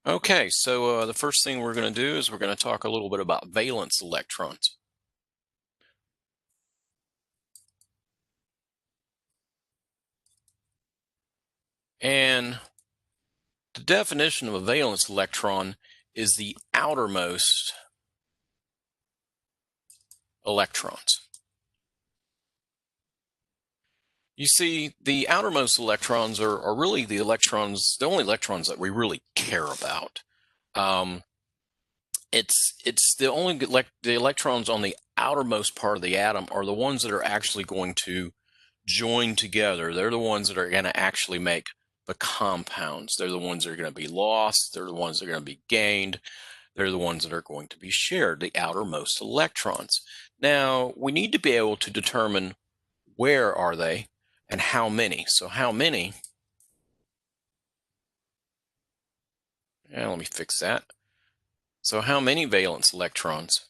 Okay, so the first thing we're going to do is we're going to talk a little bit about valence electrons. And the definition of a valence electron is the outermost electrons. You see, the outermost electrons are really the only electrons that we really care about. It's the only the electrons on the outermost part of the atom are the ones that are actually going to join together. They're the ones that are going to actually make the compounds. They're the ones that are going to be lost. They're the ones that are going to be gained. They're the ones that are going to be shared, the outermost electrons. Now, we need to be able to determine where are they and how many. So how many, let me fix that. So how many valence electrons?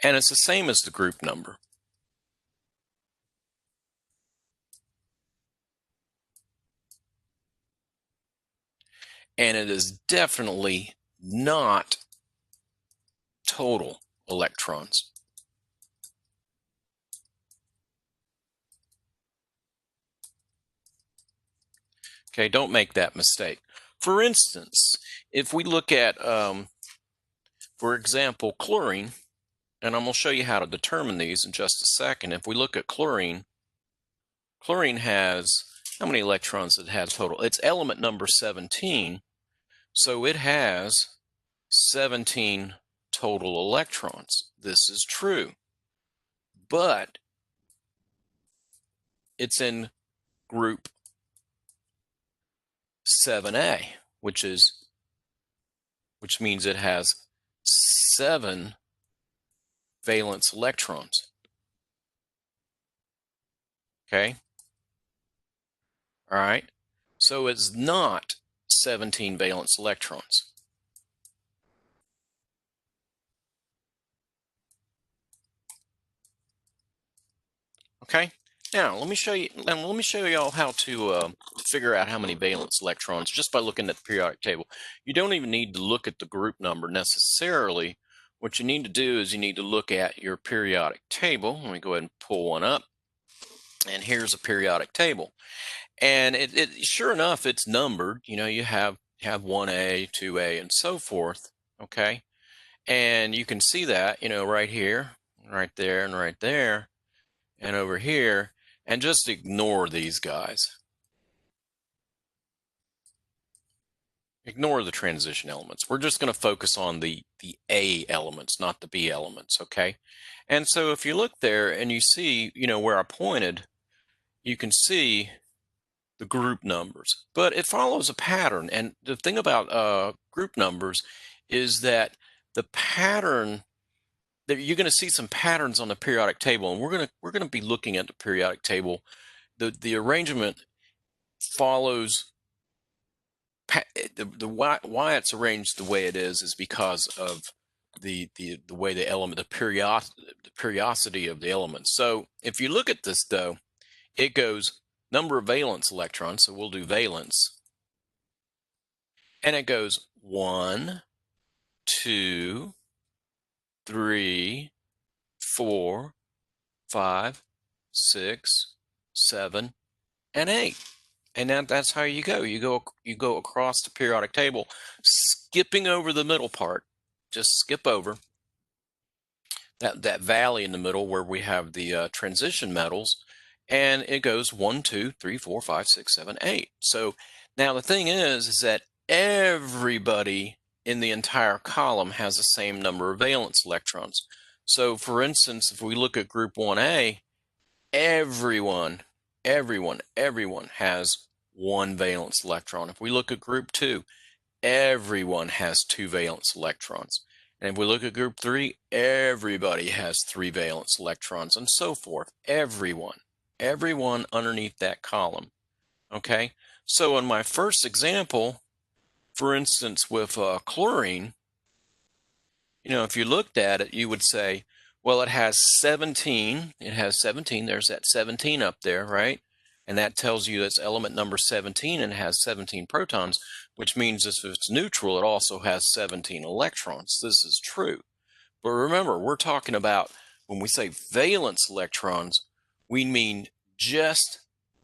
And it's the same as the group number. And it is definitely not total electrons. Okay, don't make that mistake. For instance, if we look at, for example, chlorine, and I'm going to show you how to determine these in just a second. If we look at chlorine, chlorine has, how many electrons it has total? It's element number 17, so it has 17 total electrons. This is true, but it's in group 7A, which means it has 7 valence electrons. Okay? All right. So it's not 17 valence electrons. Okay? Now, let me show you all how to figure out how many valence electrons just by looking at the periodic table. You don't even need to look at the group number necessarily. What you need to do is you need to look at your periodic table. Let me go ahead and pull one up. And here's a periodic table. And sure enough, it's numbered. You know, you have 1A, 2A, and so forth. Okay? And you can see that, you know, right here, right there, and right there, and over here. And just ignore these guys. Ignore the transition elements. We're just going to focus on the A elements, not the B elements, okay? And so if you look there and you see, you know, where I pointed, you can see the group numbers. But it follows a pattern. And the thing about group numbers is that the pattern, that you're going to see some patterns on the periodic table, and we're going to be looking at the periodic table. The arrangement follows why it's arranged the way it is because of the way the element, the periodicity of the elements. So if you look at this though, it goes number of valence electrons, so we'll do valence, and it goes 1, 2, 3, 4, 5, 6, 7, and 8. And that's how you go. You go across the periodic table, skipping over the middle part. Just skip over that valley in the middle where we have the transition metals, and it goes 1, 2, 3, 4, 5, 6, 7, 8. So now the thing is that everybody in the entire column has the same number of valence electrons. So for instance, if we look at group 1A, everyone has 1 valence electron. If we look at group 2, everyone has 2 valence electrons. And if we look at group 3, everybody has 3 valence electrons, and so forth. Everyone underneath that column. Okay, so in my first example, for instance, with chlorine, you know, if you looked at it, you would say, well, it has 17. It has 17. There's that 17 up there, right? And that tells you that's element number 17 and has 17 protons, which means if it's neutral, it also has 17 electrons. This is true. But remember, we're talking about, when we say valence electrons, we mean just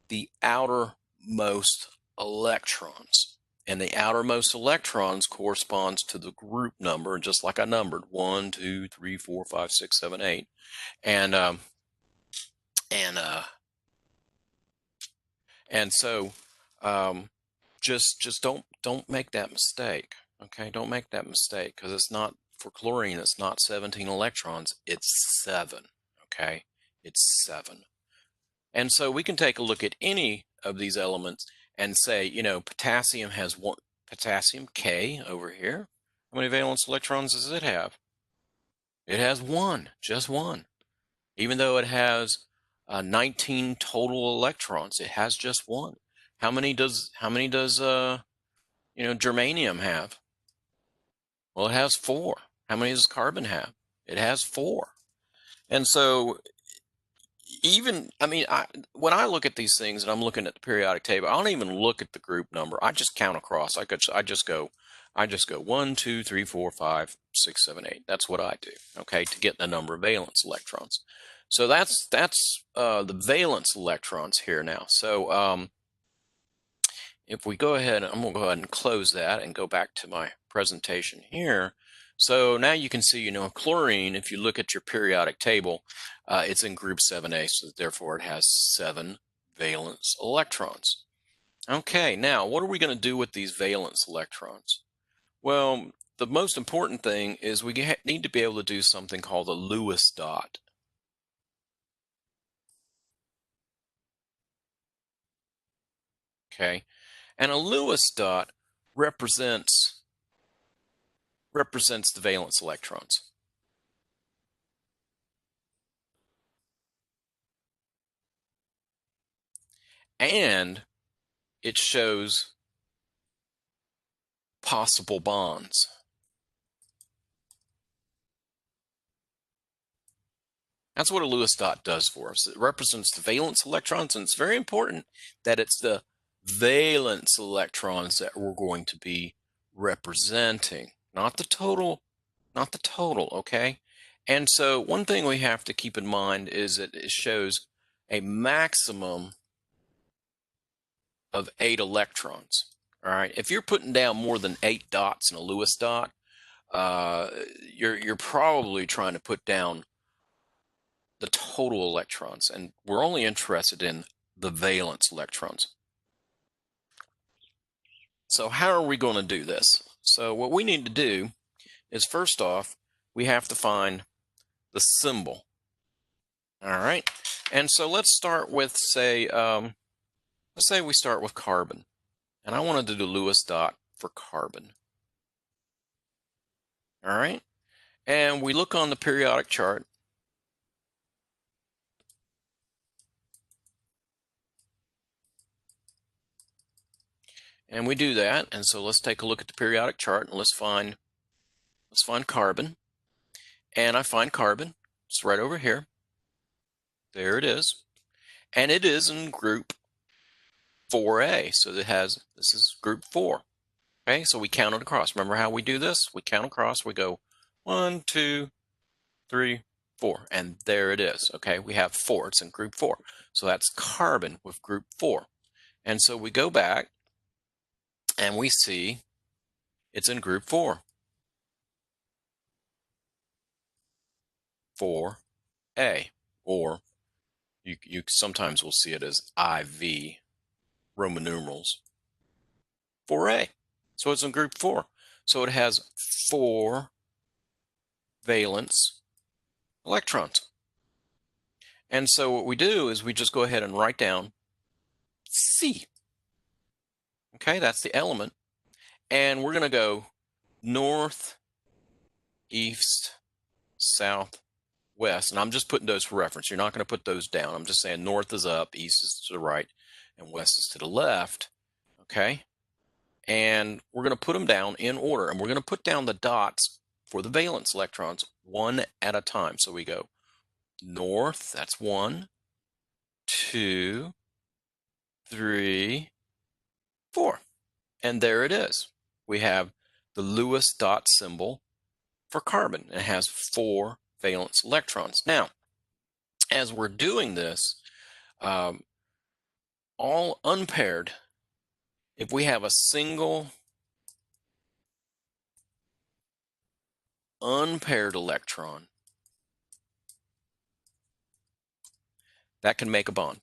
the outermost electrons. And the outermost electrons corresponds to the group number, just like I numbered 1, 2, 3, 4, 5, 6, 7, 8. And so just don't make that mistake. Okay, don't make that mistake, because it's not, for chlorine, it's not 17 electrons, it's 7. Okay, it's 7. And so we can take a look at any of these elements and say, you know, potassium has one, potassium K over here. How many valence electrons does it have? It has one, just one. Even though it has 19 total electrons, it has just one. How many does germanium have? Well, it has 4. How many does carbon have? It has 4. And so, even, I mean, when I look at these things and I'm looking at the periodic table, I don't even look at the group number. I just count across. I just go 1, 2, 3, 4, 5, 6, 7, 8. That's what I do. Okay, to get the number of valence electrons. So that's the valence electrons here now. So if we go ahead, I'm going to go ahead and close that and go back to my presentation here. So now you can see, you know, chlorine, if you look at your periodic table, it's in group 7A, so therefore it has 7 valence electrons. Okay, now what are we going to do with these valence electrons? Well, the most important thing is we need to be able to do something called a Lewis dot. Okay, and a Lewis dot represents the valence electrons. And it shows possible bonds. That's what a Lewis dot does for us. It represents the valence electrons, and it's very important that it's the valence electrons that we're going to be representing, not the total, okay? And so one thing we have to keep in mind is that it shows a maximum of 8 electrons. All right, if you're putting down more than 8 dots in a Lewis dot, you're probably trying to put down the total electrons, and we're only interested in the valence electrons. So how are we going to do this? So what we need to do is, first off, we have to find the symbol. All right, and so let's start with, let's say we start with carbon, and I wanted to do Lewis dot for carbon. All right, and we look on the periodic chart. And we do that, and so let's take a look at the periodic chart, and let's find carbon. And I find carbon. It's right over here. There it is. And it is in group 4A. So this is group 4. Okay, so we count it across. Remember how we do this? We count across. We go 1, 2, 3, 4. And there it is. Okay, we have 4. It's in group 4. So that's carbon with group 4. And so we go back and we see it's in group 4. 4A, or you sometimes will see it as IV, Roman numerals, 4A. So it's in group 4. So it has 4 valence electrons. And so what we do is we just go ahead and write down C. Okay, that's the element. And we're going to go north, east, south, west. And I'm just putting those for reference. You're not going to put those down. I'm just saying north is up, east is to the right, and west is to the left. Okay? And we're going to put them down in order. And we're going to put down the dots for the valence electrons one at a time. So we go north, that's 1, 2, 3, 4. And there it is. We have the Lewis dot symbol for carbon. It has 4 valence electrons. Now, as we're doing this, all unpaired, if we have a single unpaired electron, that can make a bond.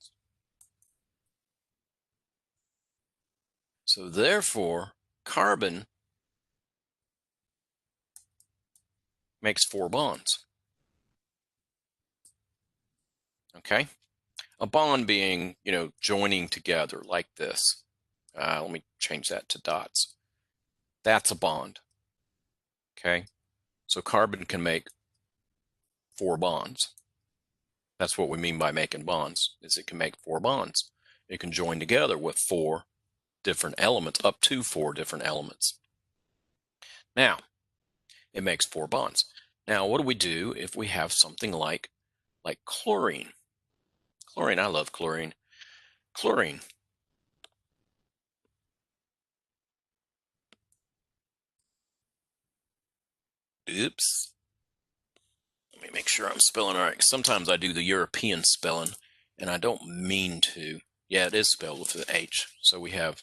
So therefore, carbon makes 4 bonds. Okay? A bond being, joining together like this. Let me change that to dots. That's a bond. Okay? So carbon can make 4 bonds. That's what we mean by making bonds, is it can make 4 bonds. It can join together with 4 different elements, up to 4 different elements. Now, it makes 4 bonds. Now, what do we do if we have something like chlorine? Chlorine, I love chlorine. Chlorine. Oops. Let me make sure I'm spelling all right. Sometimes I do the European spelling, and I don't mean to. Yeah, it is spelled with an H. So we have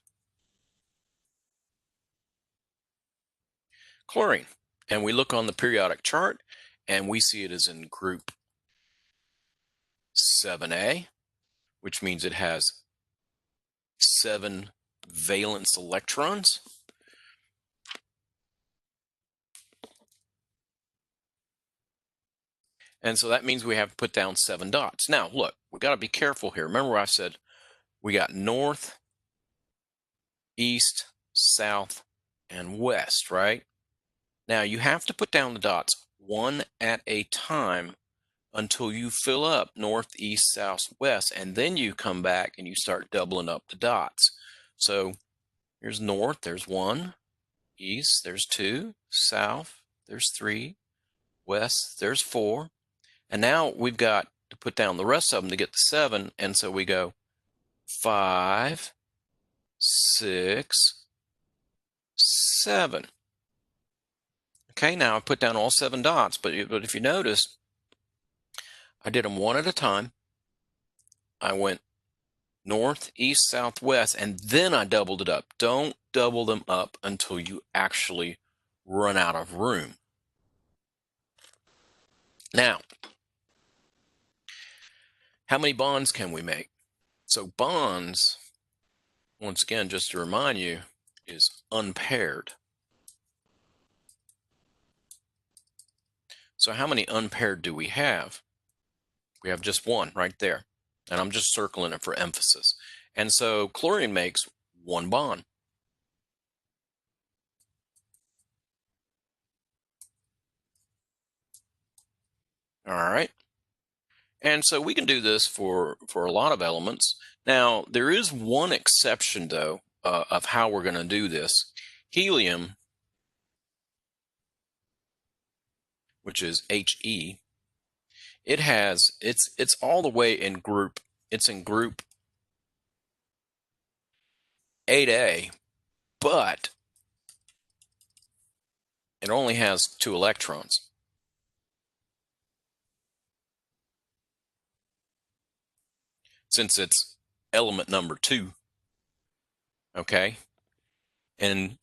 chlorine. And we look on the periodic chart, and we see it is in group 7A, which means it has 7 valence electrons. And so that means we have to put down 7 dots. Now, look, we got to be careful here. Remember I said we got north, east, south, and west, right? Now, you have to put down the dots one at a time until you fill up north, east, south, west, and then you come back and you start doubling up the dots. So here's north, there's 1, east, there's 2, south, there's 3, west, there's 4. And now we've got to put down the rest of them to get to 7. And so we go 5, 6, 7. Okay, now I put down all 7 dots, but if you notice, I did them one at a time. I went north, east, south, west, and then I doubled it up. Don't double them up until you actually run out of room. Now, how many bonds can we make? So bonds, once again, just to remind you, is unpaired. So how many unpaired do we have? We have just 1 right there. And I'm just circling it for emphasis. And so chlorine makes 1 bond. All right. And so we can do this for a lot of elements. Now, there is one exception, though, of how we're going to do this. Helium, which is He, it's all the way in group. It's in group 8A, but it only has 2 electrons. Since it's element number 2, okay? And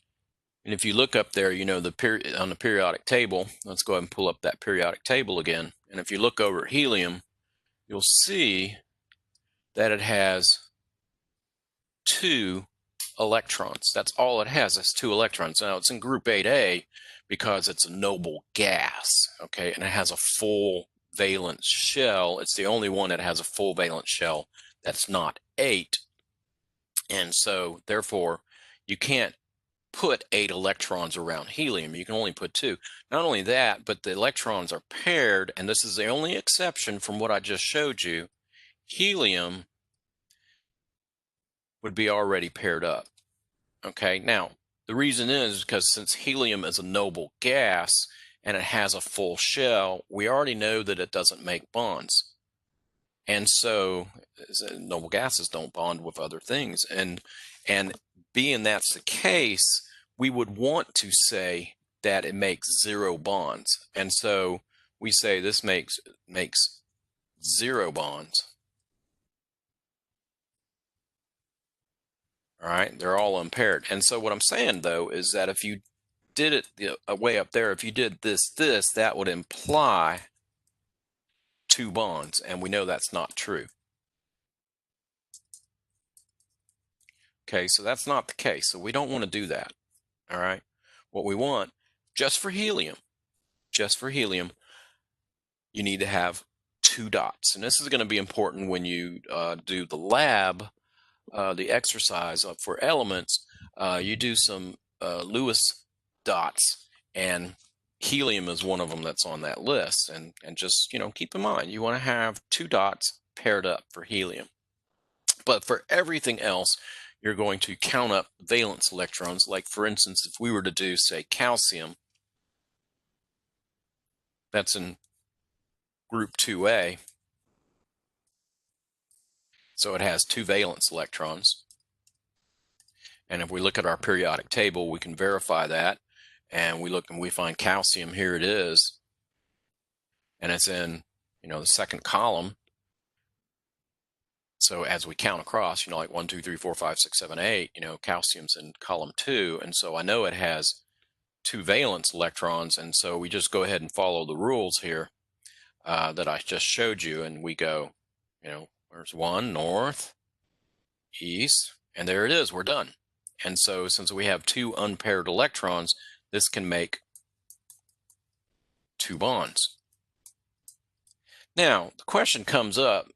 if you look up there, on the periodic table, let's go ahead and pull up that periodic table again. And if you look over at helium, you'll see that it has 2 electrons. That's all it has. It's 2 electrons. Now, it's in group 8A because it's a noble gas, okay? And it has a full valence shell. It's the only one that has a full valence shell that's not 8. And so, therefore, you can't put 8 electrons around helium. You can only put 2. Not only that, but the electrons are paired, and this is the only exception from what I just showed you. Helium would be already paired up. Okay, now, the reason is because since helium is a noble gas and it has a full shell, we already know that it doesn't make bonds. And so noble gases don't bond with other things. And being that's the case, we would want to say that it makes zero bonds. And so we say this makes zero bonds. All right, they're all unpaired. And so what I'm saying though is that if you did it way up there, if you did this, that would imply two bonds, and we know that's not true. Okay, so that's not the case. So we don't want to do that. All right, what we want just for helium, you need to have two dots, and this is going to be important when you do the lab, the exercise for elements. You do some Lewis dots, and helium is one of them that's on that list. And just keep in mind you want to have two dots paired up for helium. But for everything else, you're going to count up valence electrons. Like for instance, if we were to do say calcium, that's in group 2A, so it has two valence electrons. And if we look at our periodic table, we can verify that. And we look and we find calcium, here it is, and it's in the second column. So as we count across, like 1, 2, 3, 4, 5, 6, 7, 8, calcium's in column 2, and so I know it has two valence electrons, and so we just go ahead and follow the rules here that I just showed you, and we go, there's one, north, east, and there it is, we're done. And so since we have two unpaired electrons, this can make two bonds. Now, the question comes up,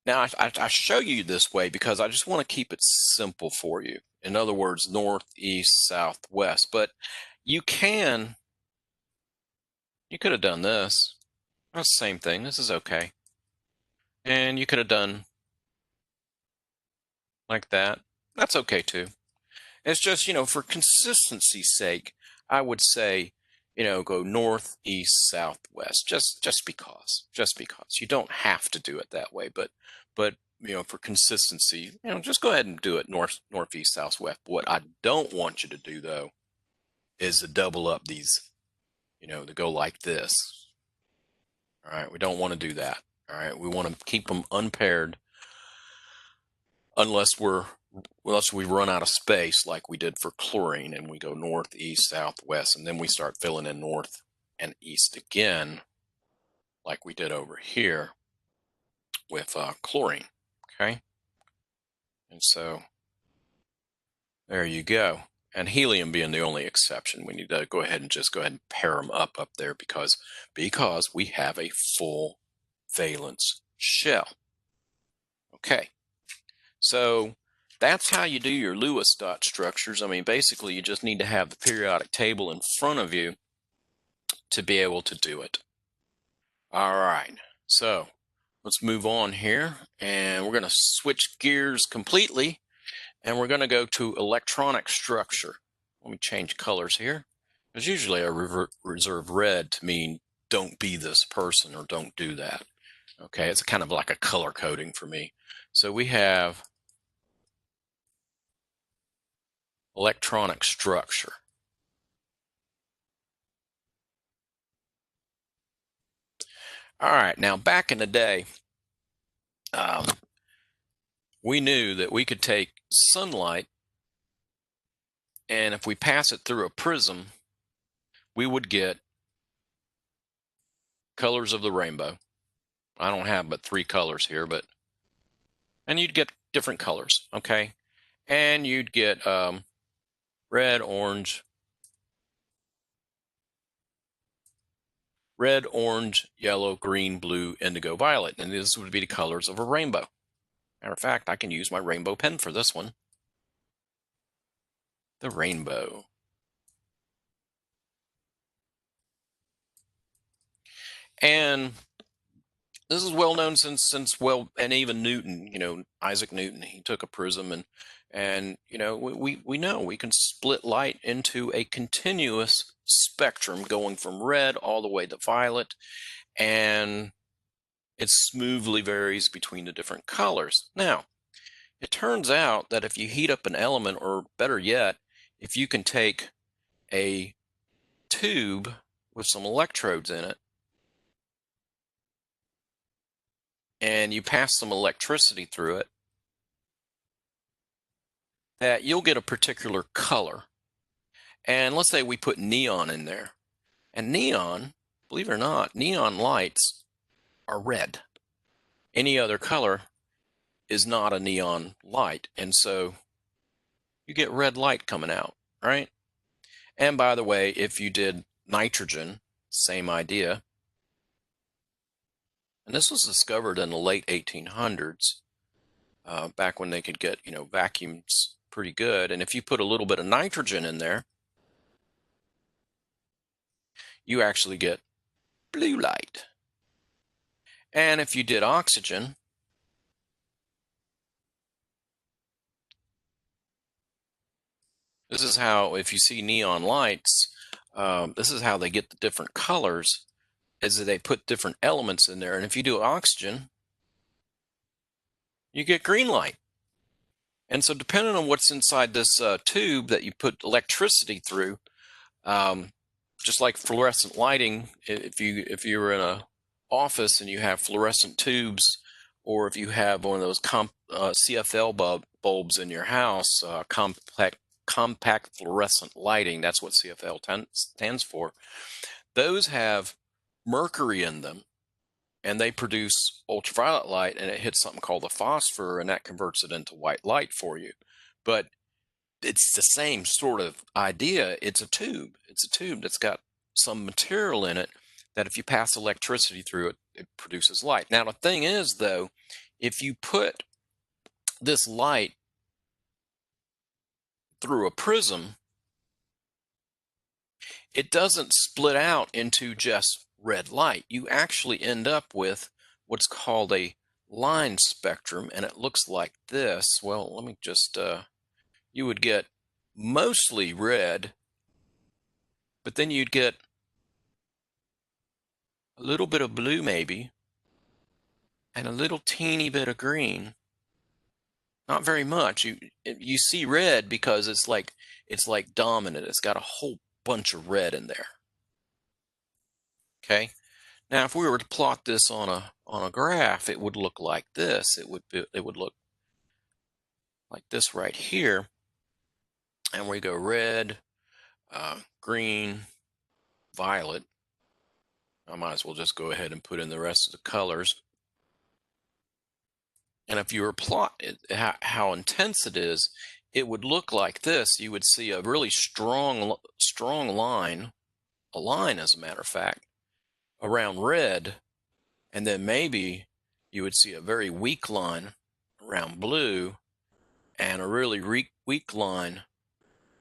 now I show you this way because I just want to keep it simple for you. In other words, north, east, south, west, but you could have done this. That's the same thing, this is okay. And you could have done like that. That's okay too. It's just, for consistency's sake, I would say, go north, east, south, west, just because. You don't have to do it that way, but for consistency, just go ahead and do it north, east, south, west. What I don't want you to do though is to double up these, to go like this. All right, we don't want to do that. All right, we want to keep them unpaired unless we run out of space like we did for chlorine and we go north, east, south, west, and then we start filling in north and east again like we did over here with chlorine. Okay, and so there you go. And helium being the only exception, we need to go ahead and pair them up there because we have a full valence shell. Okay, so that's how you do your Lewis dot structures. I mean, basically, you just need to have the periodic table in front of you to be able to do it. All right, so let's move on here, and we're going to switch gears completely, and we're going to go to electronic structure. Let me change colors here, because usually I reserve red to mean don't be this person or don't do that. Okay, it's kind of like a color coding for me. So we have electronic structure. All right, now back in the day, we knew that we could take sunlight, and if we pass it through a prism, we would get colors of the rainbow. I don't have but 3 colors here, and you'd get different colors, okay? And you'd get red, orange, yellow, green, blue, indigo, violet, and this would be the colors of a rainbow. Matter of fact, I can use my rainbow pen for this one. The rainbow. And this is well known since and even Newton, Isaac Newton, he took a prism and we know we can split light into a continuous spectrum going from red all the way to violet, and it smoothly varies between the different colors. Now, it turns out that if you heat up an element, or better yet, if you can take a tube with some electrodes in it and you pass some electricity through it, that you'll get a particular color. And let's say we put neon in there. And neon, believe it or not, neon lights are red. Any other color is not a neon light. And so you get red light coming out, right? And by the way, if you did nitrogen, same idea. And this was discovered in the late 1800s, back when they could get, vacuums pretty good. And if you put a little bit of nitrogen in there, you actually get blue light. And if you did oxygen, this is how, if you see neon lights, this is how they get the different colors, is that they put different elements in there. And if you do oxygen, you get green light. And so depending on what's inside this tube that you put electricity through, just like fluorescent lighting, if you're in a office and you have fluorescent tubes, or if you have one of those CFL bulbs in your house, compact fluorescent lighting, that's what CFL stands for. Those have mercury in them, and they produce ultraviolet light, and it hits something called the phosphor, and that converts it into white light for you. But it's the same sort of idea. It's a tube. It's a tube that's got some material in it that if you pass electricity through it, it produces light. Now, the thing is, though, if you put this light through a prism, it doesn't split out into just red light. You actually end up with what's called a line spectrum, and it looks like this. Well, let me just, you would get mostly red, but then you'd get a little bit of blue maybe, and a little teeny bit of green. Not very much. You see red because it's like dominant. It's got a whole bunch of red in there. Okay. Now, if we were to plot this on a graph, it would look like this. It would look like this right here, and we go red, green, violet. I might as well just go ahead and put in the rest of the colors. And if you were plot how intense it is, it would look like this. You would see a really strong line, a line as a matter of fact, around red, and then maybe you would see a very weak line around blue, and a really weak line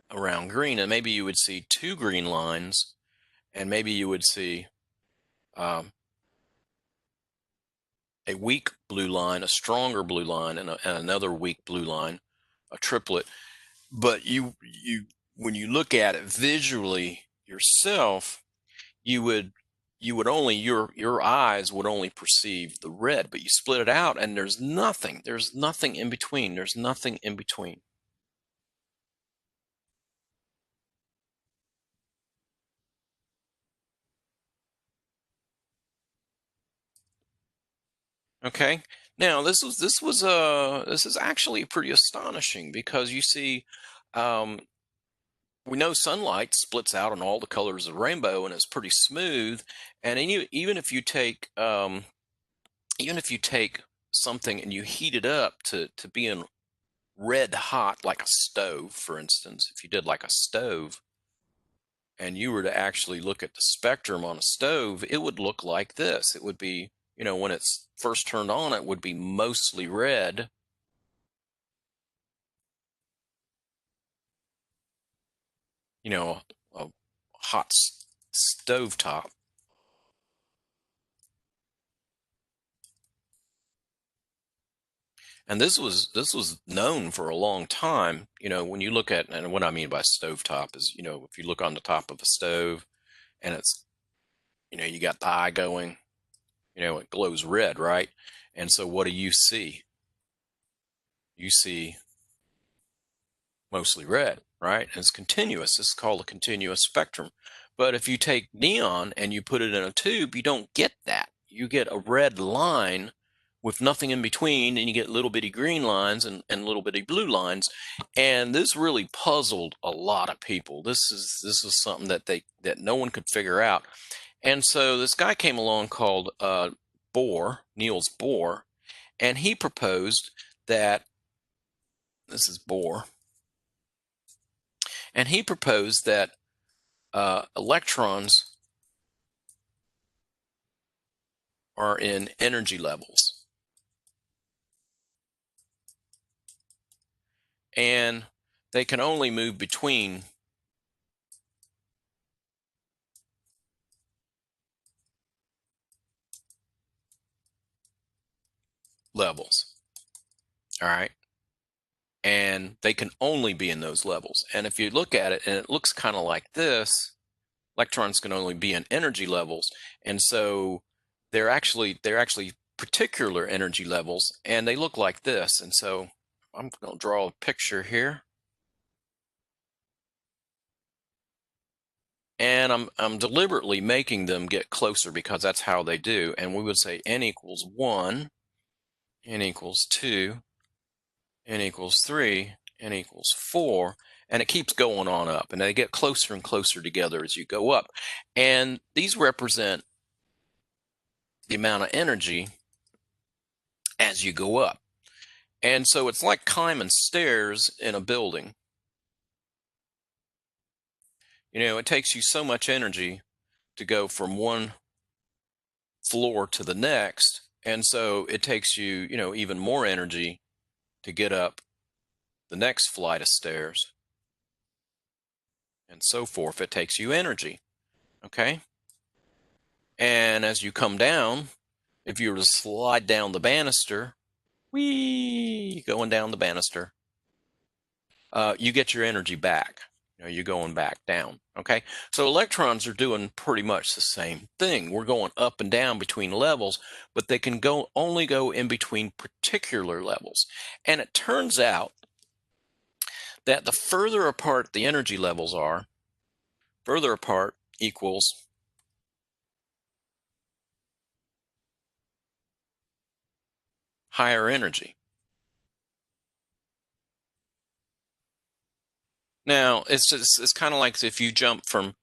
around green, and maybe you would see two green lines, and maybe you would see a weak blue line, a stronger blue line, and another weak blue line, a triplet. But when you look at it visually yourself, you would only, your eyes would only perceive the red, but you split it out and there's nothing in between. There's nothing in between. Okay. Now this is actually pretty astonishing, because you see, we know sunlight splits out on all the colors of the rainbow and it's pretty smooth. And even if you take something and you heat it up to being red hot, like a stove, for instance, if you did like a stove and you were to actually look at the spectrum on a stove, it would look like this. It would be, when it's first turned on, it would be mostly red. A hot stove top. And this was known for a long time. When you look at, and what I mean by stovetop is, if you look on the top of a stove and it's, you got the eye going, It glows red, right? And so what do you see? You see mostly red, right? And it's continuous. This is called a continuous spectrum. But if you take neon and you put it in a tube, you don't get that. You get a red line with nothing in between, and you get little bitty green lines and little bitty blue lines. And this really puzzled a lot of people. This is something that no one could figure out. And so this guy came along called Niels Bohr, and he proposed that this is Bohr, and he proposed that electrons are in energy levels, and they can only move between levels. All right. And they can only be in those levels. And if you look at it, and it looks kind of like this, electrons can only be in energy levels. And so they're actually particular energy levels, and they look like this. And so I'm going to draw a picture here. And I'm deliberately making them get closer because that's how they do. And we would say n equals 1, n equals 2, n equals 3, n equals 4, and it keeps going on up. And they get closer and closer together as you go up. And these represent the amount of energy as you go up. And so it's like climbing stairs in a building. It takes you so much energy to go from one floor to the next. And so it takes you, even more energy to get up the next flight of stairs and so forth. It takes you energy. Okay. And as you come down, if you were to slide down the banister, whee, going down the banister, you get your energy back. You're going back down. Okay. So electrons are doing pretty much the same thing. We're going up and down between levels, but they can only go in between particular levels. And it turns out that the further apart the energy levels are, further apart equals higher energy. Now, it's kind of like if you jump from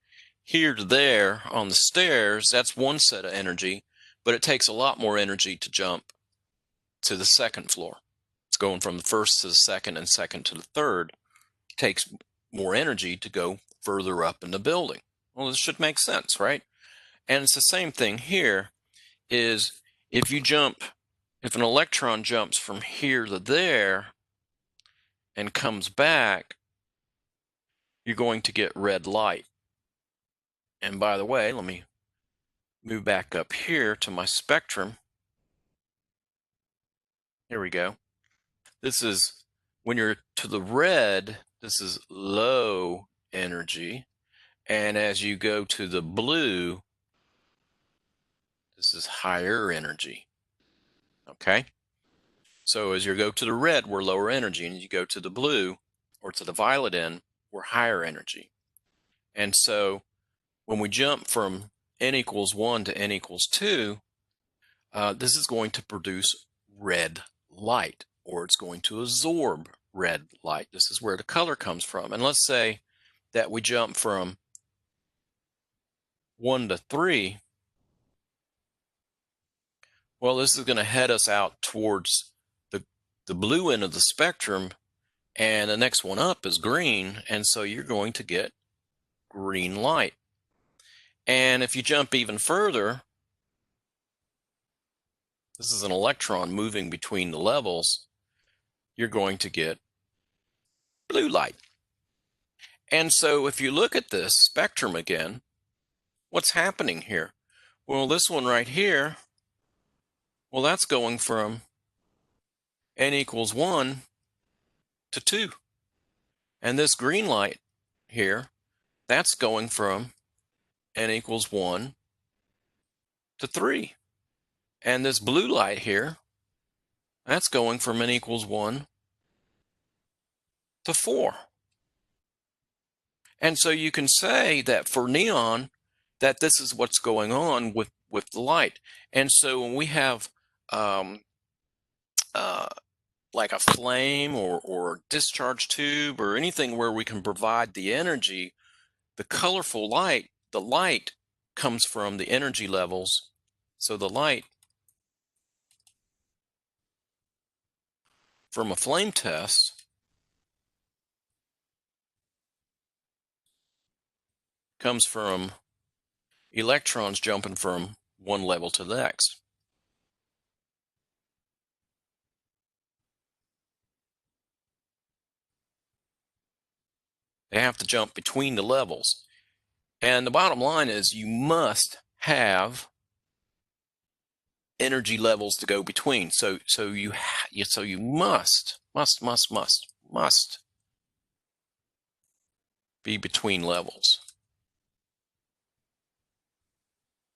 here to there on the stairs, that's one set of energy, but it takes a lot more energy to jump to the second floor. It's going from the first to the second and second to the third. It takes more energy to go further up in the building. Well, this should make sense, right? And it's the same thing here is if an electron jumps from here to there and comes back, you're going to get red light. And by the way, let me move back up here to my spectrum. Here we go. This is when you're to the red, this is low energy. And as you go to the blue, this is higher energy. Okay. So as you go to the red, we're lower energy. And you go to the blue or to the violet end, we're higher energy. And so when we jump from n equals 1 to n equals 2, this is going to produce red light, or it's going to absorb red light. This is where the color comes from. And let's say that we jump from 1 to 3. Well, this is going to head us out towards the blue end of the spectrum, and the next one up is green, and so you're going to get green light. And if you jump even further, this is an electron moving between the levels, you're going to get blue light. And so if you look at this spectrum again, what's happening here? Well, this one right here, well, that's going from n equals 1 to 2. And this green light here, that's going from n equals 1 to 3. And this blue light here, that's going from n equals 1 to 4. And so you can say that for neon, that this is what's going on with the light. And so when we have um, uh, like a flame or discharge tube or anything where we can provide the energy, the colorful light, the light comes from the energy levels. So the light from a flame test comes from electrons jumping from one level to the next. They have to jump between the levels. And the bottom line is you must have energy levels to go between. So you must be between levels.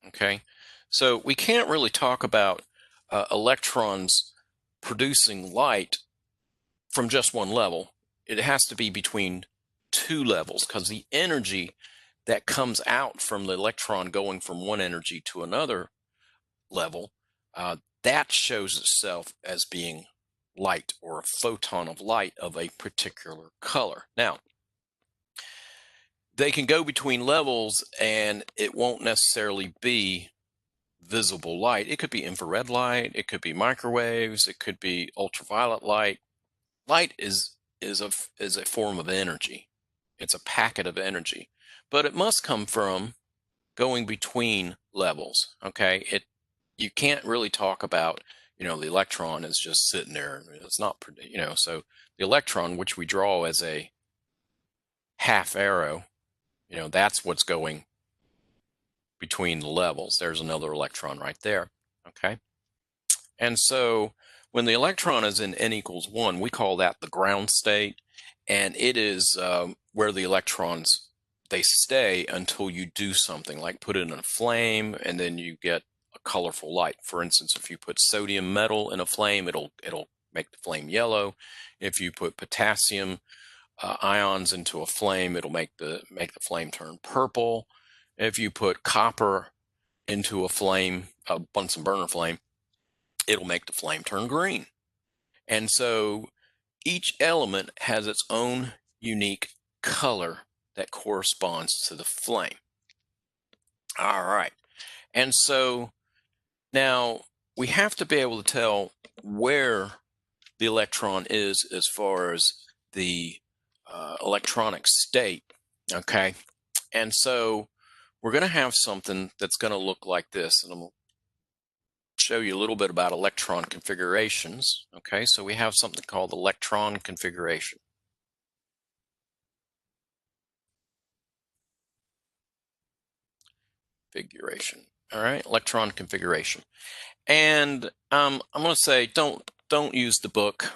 Okay, so we can't really talk about electrons producing light from just one level. It has to be between two levels, because the energy that comes out from the electron going from one energy to another level, that shows itself as being light, or a photon of light of a particular color. Now, they can go between levels and it won't necessarily be visible light. It could be infrared light, it could be microwaves, it could be ultraviolet light. Light is a form of energy. It's a packet of energy, but it must come from going between levels. Okay, you can't really talk about, the electron is just sitting there. It's not, so the electron, which we draw as a half arrow, that's what's going between the levels. There's another electron right there. Okay, and so when the electron is in n equals 1, we call that the ground state, and it is where the electrons, they stay until you do something like put it in a flame, and then you get a colorful light. For instance, if you put sodium metal in a flame, it'll make the flame yellow. If you put potassium ions into a flame, it'll make the flame turn purple. If you put copper into a flame, a Bunsen burner flame, it'll make the flame turn green. And so each element has its own unique color that corresponds to the flame. All right. And so now we have to be able to tell where the electron is as far as the electronic state. Okay. And so we're going to have something that's going to look like this. And I'm going to show you a little bit about electron configurations. Okay, so we have something called electron configuration. All right, electron configuration. And I'm going to say don't use the book.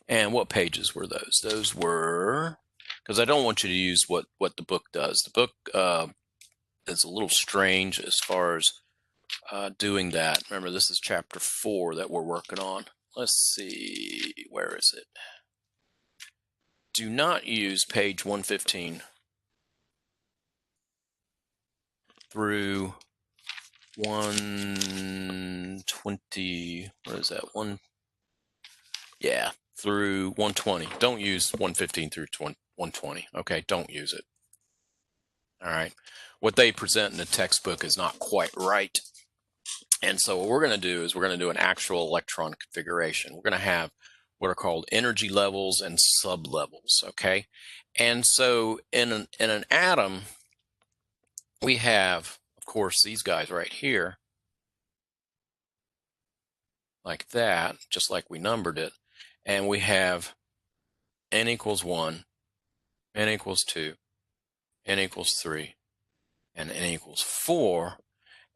And what pages were those? Those were, because I don't want you to use what the book does. The book is a little strange as far as doing that. Remember, this is chapter 4 that we're working on. Let's see, where is it? Do not use page 115 through 120. What is that? Through 120. Don't use 115 through 120. Okay, don't use it. All right. What they present in the textbook is not quite right. And so what we're going to do is we're going to do an actual electron configuration. We're going to have what are called energy levels and sublevels. Okay. And so in an atom, we have, of course, these guys right here, like that, just like we numbered it. And we have n equals 1, n equals 2, n equals 3, and n equals 4.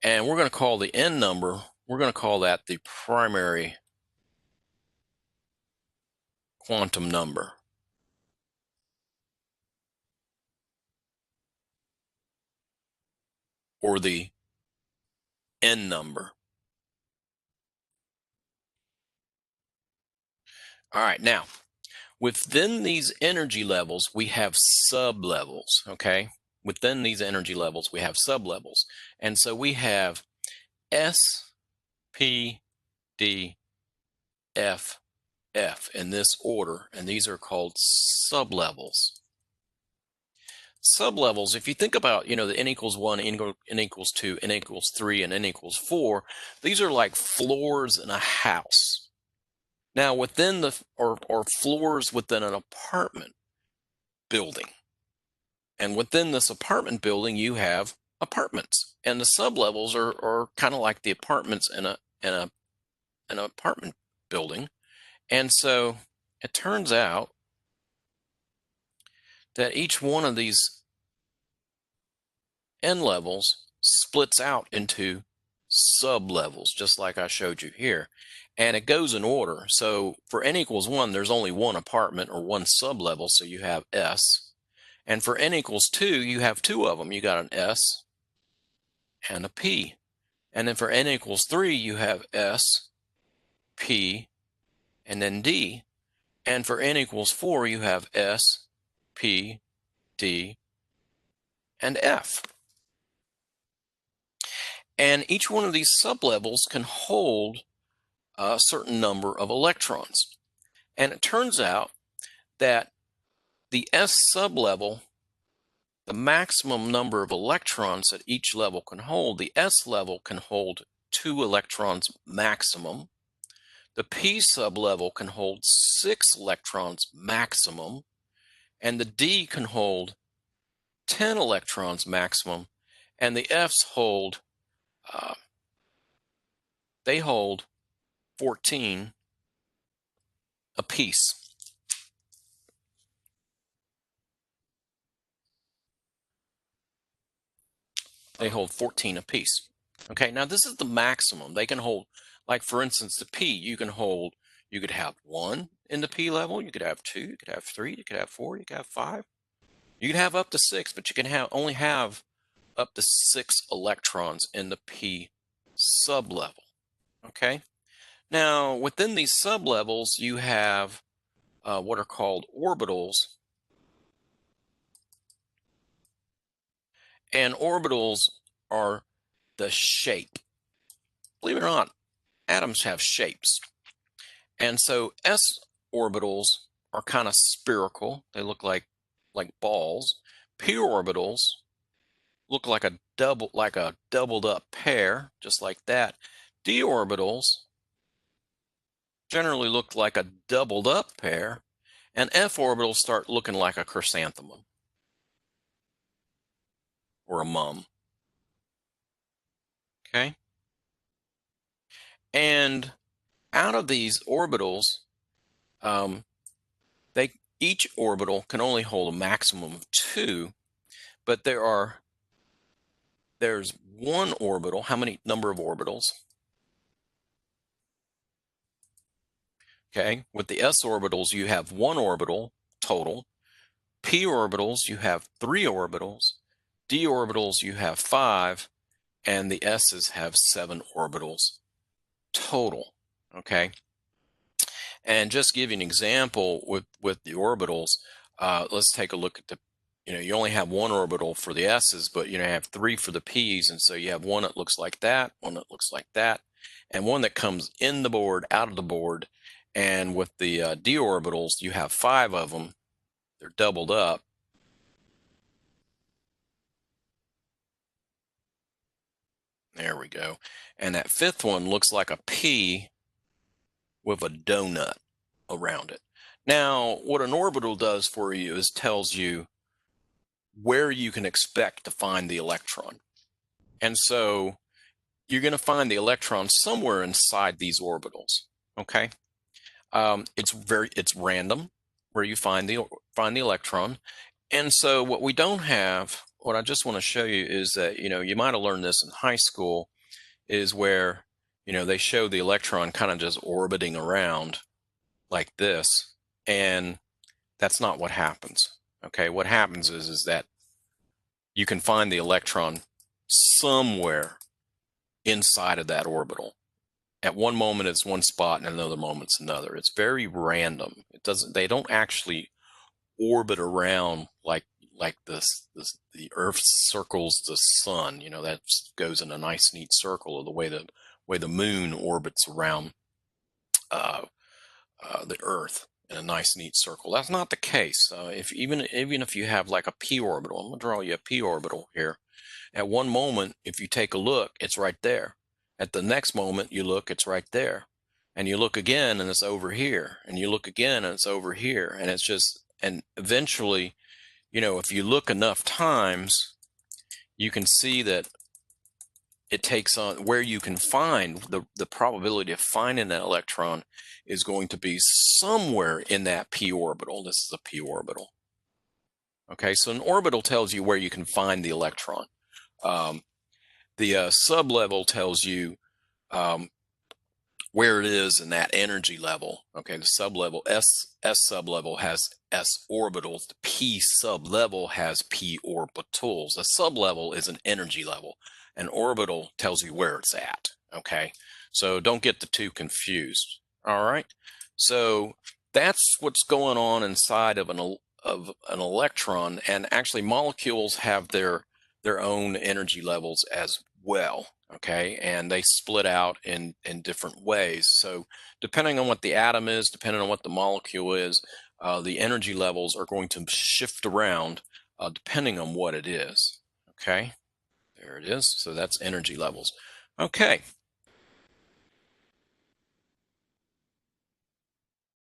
And we're going to call the n number, we're going to call that the primary quantum number. or the n number. All right, now within these energy levels, we have sublevels, okay? Within these energy levels, we have sublevels. And so we have S, P, D, F, F in this order, and these are called sublevels. Sublevels, if you think about, the n equals 1, n equals 2, n equals 3, and n equals 4, these are like floors in a house. Now, within or floors within an apartment building. And within this apartment building, you have apartments. And the sublevels are kind of like the apartments in an apartment building. And so it turns out that each one of these n levels splits out into sublevels, just like I showed you here. And it goes in order. So for n equals 1, there's only one apartment or one sublevel, so you have S. And for n equals 2, you have two of them. You got an S and a P. And then for n equals 3, you have S, P, and then D. And for n equals 4, you have S, P, D, and F. And each one of these sublevels can hold a certain number of electrons. And it turns out that the S sublevel, the maximum number of electrons that each level can hold, the S level can hold 2 electrons maximum. The P sublevel can hold 6 electrons maximum. And the D can hold 10 electrons maximum. And the Fs hold, they hold 14 apiece. They hold 14 apiece. Okay, now this is the maximum. They can hold, like for instance, the P, you could have 1 in the P level, you could have 2, you could have 3, you could have 4, you could have 5. You could have up to 6, but you can only have up to 6 electrons in the P sublevel. Okay, now within these sublevels, you have what are called orbitals. And orbitals are the shape. Believe it or not, atoms have shapes. And so S orbitals are kind of spherical. They look like balls. P orbitals look like a doubled up pair, just like that. D orbitals generally look like a doubled up pair. And F orbitals start looking like a chrysanthemum or a mum. Okay? And out of these orbitals, each orbital can only hold a maximum of 2, but there's one orbital. How many number of orbitals? Okay, with the s orbitals, you have 1 orbital total. P orbitals, you have 3 orbitals. D orbitals, you have 5, and the s's have 7 orbitals total. Okay, and just give you an example with the orbitals, let's take a look at you only have 1 orbital for the s's, but you have 3 for the p's, and so you have one that looks like that, one that looks like that, and one that comes in the board, out of the board. And with the d orbitals, you have 5 of them. They're doubled up. There we go. And that 5th one looks like a P with a donut around it. Now, what an orbital does for you is tells you where you can expect to find the electron. And so you're going to find the electron somewhere inside these orbitals. Okay, it's random where you find the electron. And so what we don't have, what I just want to show you is that you might have learned this in high school, is where they show the electron kind of just orbiting around like this, and that's not what happens. Okay, what happens is that you can find the electron somewhere inside of that orbital. At one moment it's one spot and another moment it's another. It's very random. They don't actually orbit around like the Earth circles the sun. That goes in a nice neat circle of the way the moon orbits around uh, the Earth in a nice neat circle. That's not the case. If even if you have like a p orbital, I'm gonna draw you a p orbital here. At one moment, if you take a look, it's right there. At the next moment, you look, it's right there. And you look again, and it's over here. And you look again, and it's over here. And it's just, and eventually, if you look enough times, you can see that it takes on where you can find the probability of finding an electron is going to be somewhere in that p orbital. This is a p orbital. Okay, so an orbital tells you where you can find the electron. The sublevel tells you where it is in that energy level. Okay, the sublevel, S sublevel has S orbitals. The P sublevel has P orbitals. The sublevel is an energy level. An orbital tells you where it's at. Okay, so don't get the two confused. All right, so that's what's going on inside of an electron, and actually molecules have their own energy levels as well. Okay, and they split out in different ways. So depending on what the atom is, depending on what the molecule is, the energy levels are going to shift around depending on what it is. Okay, there it is. So that's energy levels. Okay.